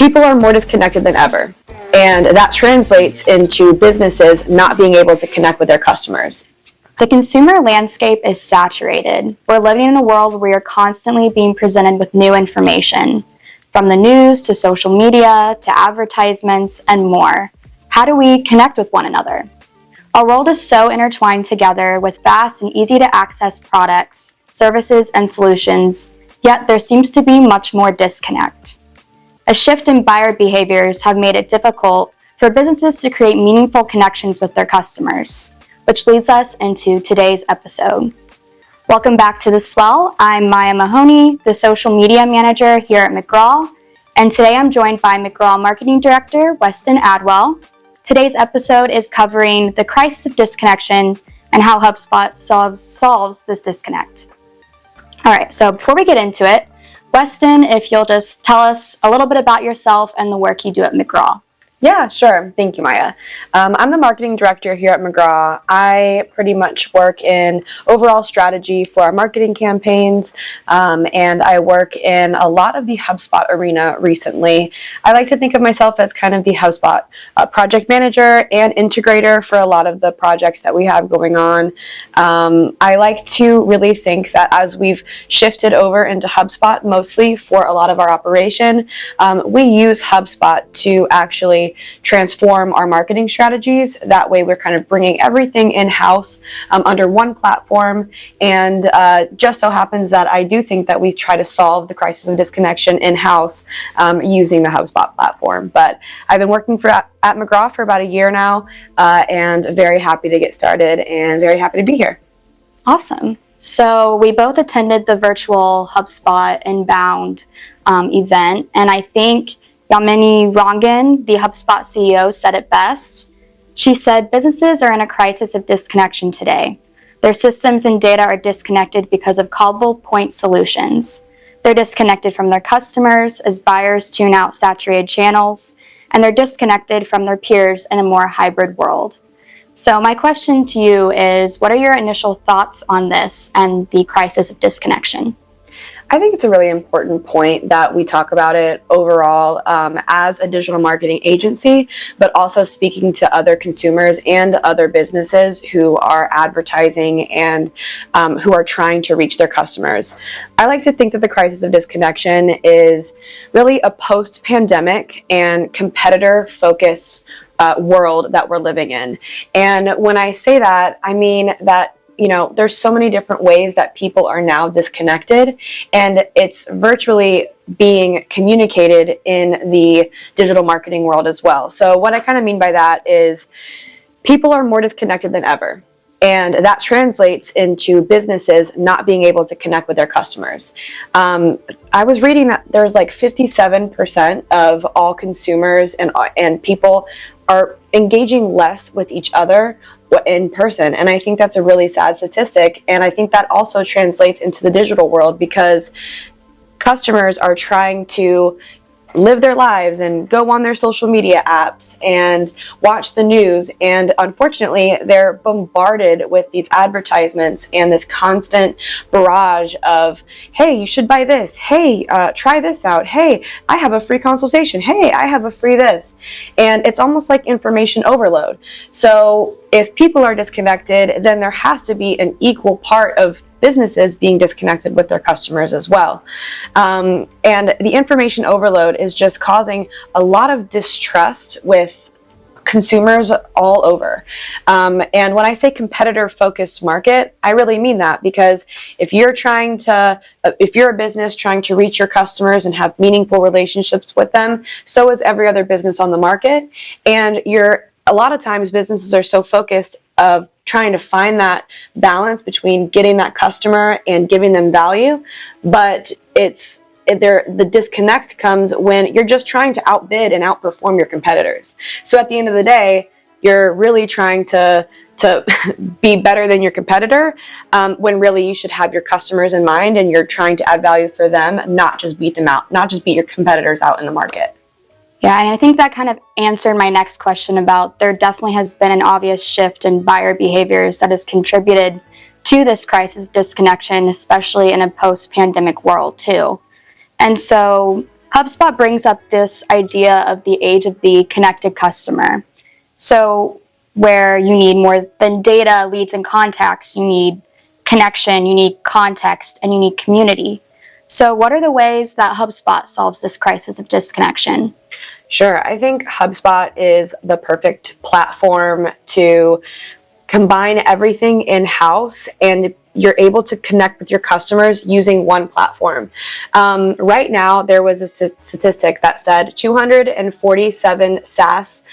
People are more disconnected than ever, and that translates into businesses not being able to connect with their customers. The consumer landscape is saturated. We're living in a world where you're constantly being presented with new information, from the news to social media to advertisements and more. How do we connect with one another? Our world is so intertwined together with fast and easy to access products, services, and solutions, yet there seems to be much more disconnect. A shift in buyer behaviors have made it difficult for businesses to create meaningful connections with their customers, which leads us into today's episode. Welcome back to the Swell. I'm Maya Mahoney, the social media manager here at McGraw, and today I'm joined by McGraw Marketing Director Weston Adwell. Today's episode is covering the crisis of disconnection and how Hubspot solves this disconnect. All right, so before we get into it, Weston, if you'll just tell us a little bit about yourself and the work you do at McGraw. Yeah, sure. Thank you, Maya. I'm the marketing director here at McGraw. I pretty much work in overall strategy for our marketing campaigns, and I work in a lot of the HubSpot arena recently. I like to think of myself as kind of the HubSpot project manager and integrator for a lot of the projects that we have going on. I like to really think that as we've shifted over into HubSpot, mostly for a lot of our operation, we use HubSpot to actually transform our marketing strategies. That way we're kind of bringing everything in-house under one platform, and just so happens that I do think that we try to solve the crisis of disconnection in-house using the HubSpot platform. But I've been working at McGraw for about a year now, and very happy to get started and very happy to be here. Awesome. So we both attended the virtual HubSpot Inbound event, and I think Yamini Rangan, the HubSpot CEO, said it best. She said, businesses are in a crisis of disconnection today. Their systems and data are disconnected because of cobbled point solutions. They're disconnected from their customers as buyers tune out saturated channels, and they're disconnected from their peers in a more hybrid world. So my question to you is, what are your initial thoughts on this and the crisis of disconnection? I think it's a really important point that we talk about it overall as a digital marketing agency, but also speaking to other consumers and other businesses who are advertising and who are trying to reach their customers. I like to think that the crisis of disconnection is really a post-pandemic and competitor-focused world that we're living in. And when I say that, I mean that there's so many different ways that people are now disconnected, and it's virtually being communicated in the digital marketing world as well. So what I kind of mean by that is people are more disconnected than ever. And that translates into businesses not being able to connect with their customers. I was reading that there's like 57% of all consumers and people are engaging less with each other in person. And I think that's a really sad statistic. And I think that also translates into the digital world because customers are trying to live their lives and go on their social media apps and watch the news. And unfortunately, they're bombarded with these advertisements and this constant barrage of, hey, you should buy this. Hey, try this out. Hey, I have a free consultation. Hey, I have a free this. And it's almost like information overload. So if people are disconnected, then there has to be an equal part of businesses being disconnected with their customers as well. And the information overload is just causing a lot of distrust with consumers all over. And when I say competitor-focused market, I really mean that, because if you're a business trying to reach your customers and have meaningful relationships with them, so is every other business on the market. And a lot of times businesses are so focused of trying to find that balance between getting that customer and giving them value, but the disconnect comes when you're just trying to outbid and outperform your competitors. So at the end of the day, you're really trying to be better than your competitor, when really you should have your customers in mind and you're trying to add value for them, not just beat them out, not just beat your competitors out in the market. Yeah, and I think that kind of answered my next question about there definitely has been an obvious shift in buyer behaviors that has contributed to this crisis of disconnection, especially in a post-pandemic world too. And so HubSpot brings up this idea of the age of the connected customer. So where you need more than data, leads, and contacts, you need connection, you need context, and you need community. So what are the ways that HubSpot solves this crisis of disconnection? Sure. I think HubSpot is the perfect platform to combine everything in-house, and you're able to connect with your customers using one platform. Right now, there was a statistic that said 247 SaaS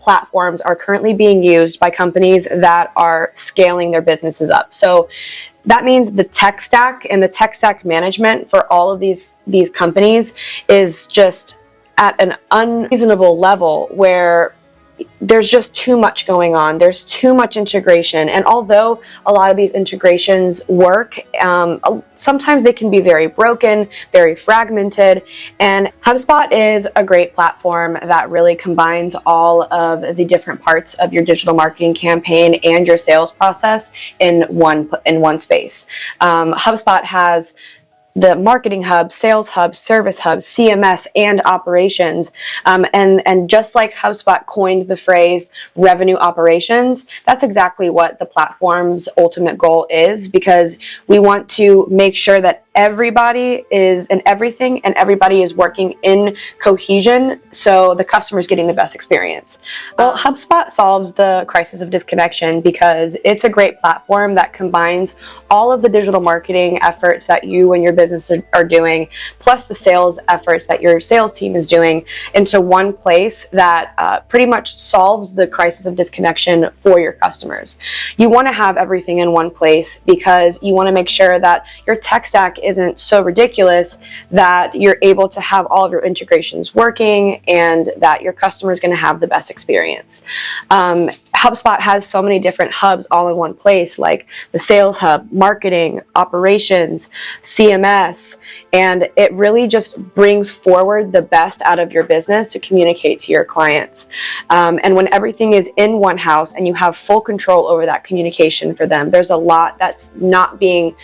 platforms are currently being used by companies that are scaling their businesses up. So that means the tech stack and the tech stack management for all of these companies is just at an unreasonable level where there's just too much going on. There's too much integration. And although a lot of these integrations work, sometimes they can be very broken, very fragmented. And HubSpot is a great platform that really combines all of the different parts of your digital marketing campaign and your sales process in one space. HubSpot has the Marketing Hub, Sales Hub, Service Hub, CMS, and Operations. And just like HubSpot coined the phrase revenue operations, that's exactly what the platform's ultimate goal is, because we want to make sure that everybody is in everything and everybody is working in cohesion so the customer is getting the best experience. Well, HubSpot solves the crisis of disconnection because it's a great platform that combines all of the digital marketing efforts that you and your business are doing, plus the sales efforts that your sales team is doing, into one place that pretty much solves the crisis of disconnection for your customers. You want to have everything in one place because you want to make sure that your tech stack isn't so ridiculous that you're able to have all of your integrations working and that your customer is going to have the best experience. HubSpot has so many different hubs all in one place, like the Sales Hub, Marketing, Operations, CMS, and it really just brings forward the best out of your business to communicate to your clients. And when everything is in one house and you have full control over that communication for them, there's a lot that's not being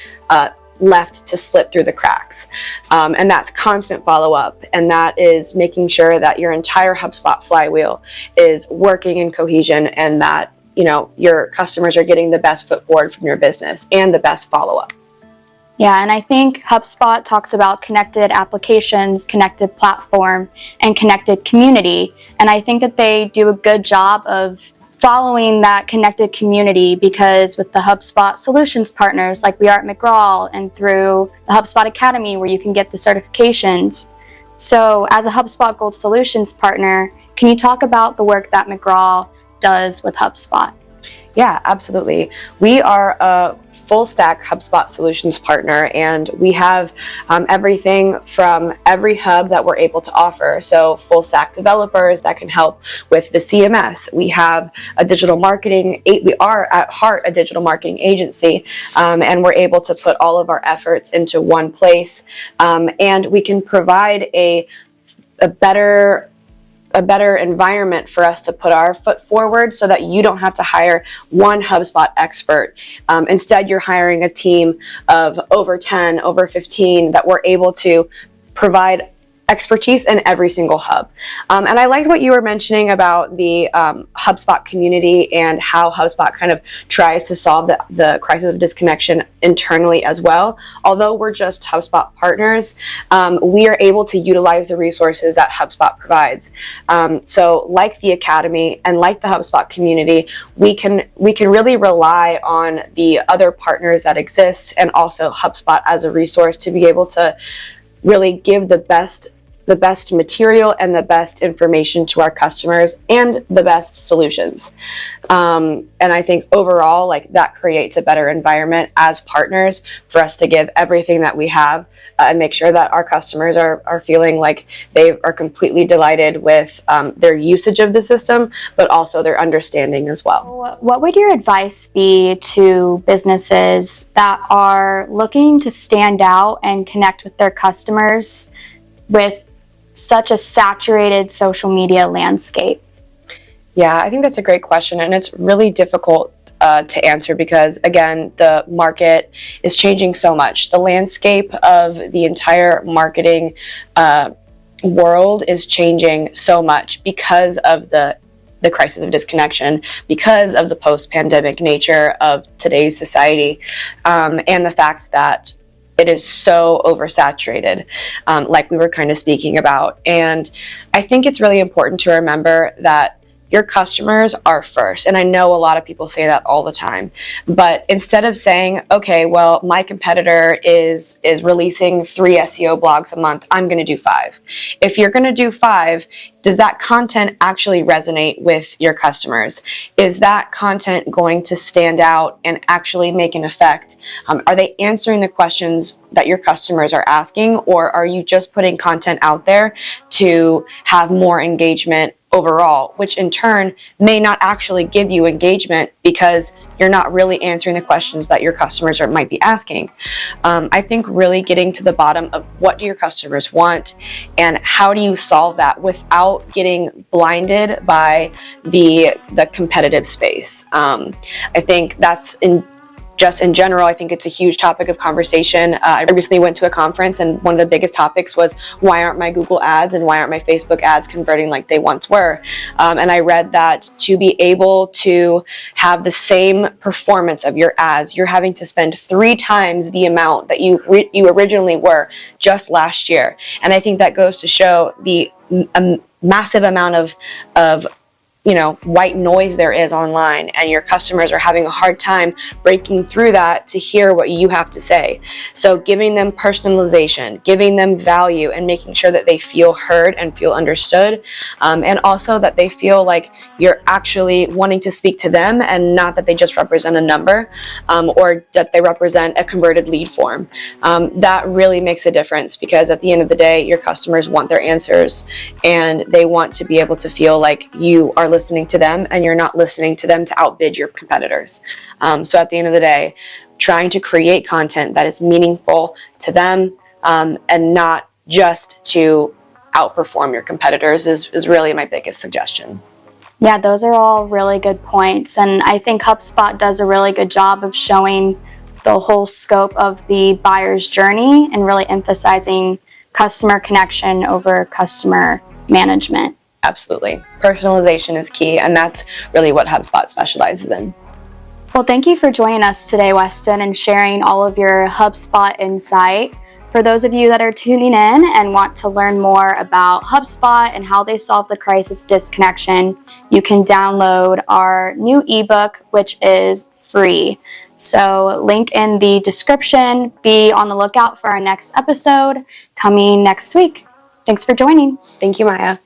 left to slip through the cracks. And that's constant follow-up, and that is making sure that your entire HubSpot flywheel is working in cohesion and that your customers are getting the best foot forward from your business and the best follow-up. Yeah, and I think HubSpot talks about connected applications, connected platform, and connected community. And I think that they do a good job of following that connected community, because with the HubSpot solutions partners like we are at McGraw and through the HubSpot Academy where you can get the certifications. So as a HubSpot Gold Solutions partner, can you talk about the work that McGraw does with HubSpot? Yeah, absolutely. We are a full stack HubSpot solutions partner, and we have everything from every hub that we're able to offer. So full stack developers that can help with the CMS. We have a digital marketing, we are at heart a digital marketing agency, and we're able to put all of our efforts into one place, and we can provide a better environment for us to put our foot forward so that you don't have to hire one HubSpot expert. Instead, you're hiring a team of over 10, over 15 that we're able to provide expertise in every single hub. And I liked what you were mentioning about the HubSpot community and how HubSpot kind of tries to solve the crisis of disconnection internally as well. Although we're just HubSpot partners, we are able to utilize the resources that HubSpot provides. So like the Academy and like the HubSpot community, we can really rely on the other partners that exist and also HubSpot as a resource to be able to really give the best material and the best information to our customers and the best solutions. And I think overall, that creates a better environment as partners for us to give everything that we have and make sure that our customers are feeling like they are completely delighted with their usage of the system, but also their understanding as well. What would your advice be to businesses that are looking to stand out and connect with their customers with such a saturated social media landscape? Yeah, I think that's a great question, and it's really difficult to answer because, again, the market is changing so much. The landscape of the entire marketing world is changing so much because of the crisis of disconnection, because of the post-pandemic nature of today's society, and the fact that it is so oversaturated, like we were kind of speaking about. And I think it's really important to remember that your customers are first. And I know a lot of people say that all the time, but instead of saying, okay, well, my competitor is releasing 3 SEO blogs a month, I'm going to do 5. If you're going to do 5, does that content actually resonate with your customers? Is that content going to stand out and actually make an effect? Are they answering the questions that your customers are asking, or are you just putting content out there to have more engagement overall, which in turn may not actually give you engagement because you're not really answering the questions that your customers might be asking. I think really getting to the bottom of what do your customers want and how do you solve that without getting blinded by the competitive space. I think that's in general, I think it's a huge topic of conversation. I recently went to a conference, and one of the biggest topics was, why aren't my Google ads and why aren't my Facebook ads converting like they once were? And I read that to be able to have the same performance of your ads, you're having to spend 3 times the amount that you originally were just last year. And I think that goes to show the massive amount of white noise there is online, and your customers are having a hard time breaking through that to hear what you have to say. So giving them personalization, giving them value, and making sure that they feel heard and feel understood, and also that they feel like you're actually wanting to speak to them and not that they just represent a number, or that they represent a converted lead form. That really makes a difference, because at the end of the day, your customers want their answers, and they want to be able to feel like you are listening to them and you're not listening to them to outbid your competitors. So at the end of the day, trying to create content that is meaningful to them, and not just to outperform your competitors is really my biggest suggestion. Yeah, those are all really good points. And I think HubSpot does a really good job of showing the whole scope of the buyer's journey and really emphasizing customer connection over customer management. Absolutely. Personalization is key, and that's really what HubSpot specializes in. Well, thank you for joining us today, Weston, and sharing all of your HubSpot insight. For those of you that are tuning in and want to learn more about HubSpot and how they solve the crisis of disconnection, you can download our new ebook, which is free. So link in the description. Be on the lookout for our next episode coming next week. Thanks for joining. Thank you, Maya.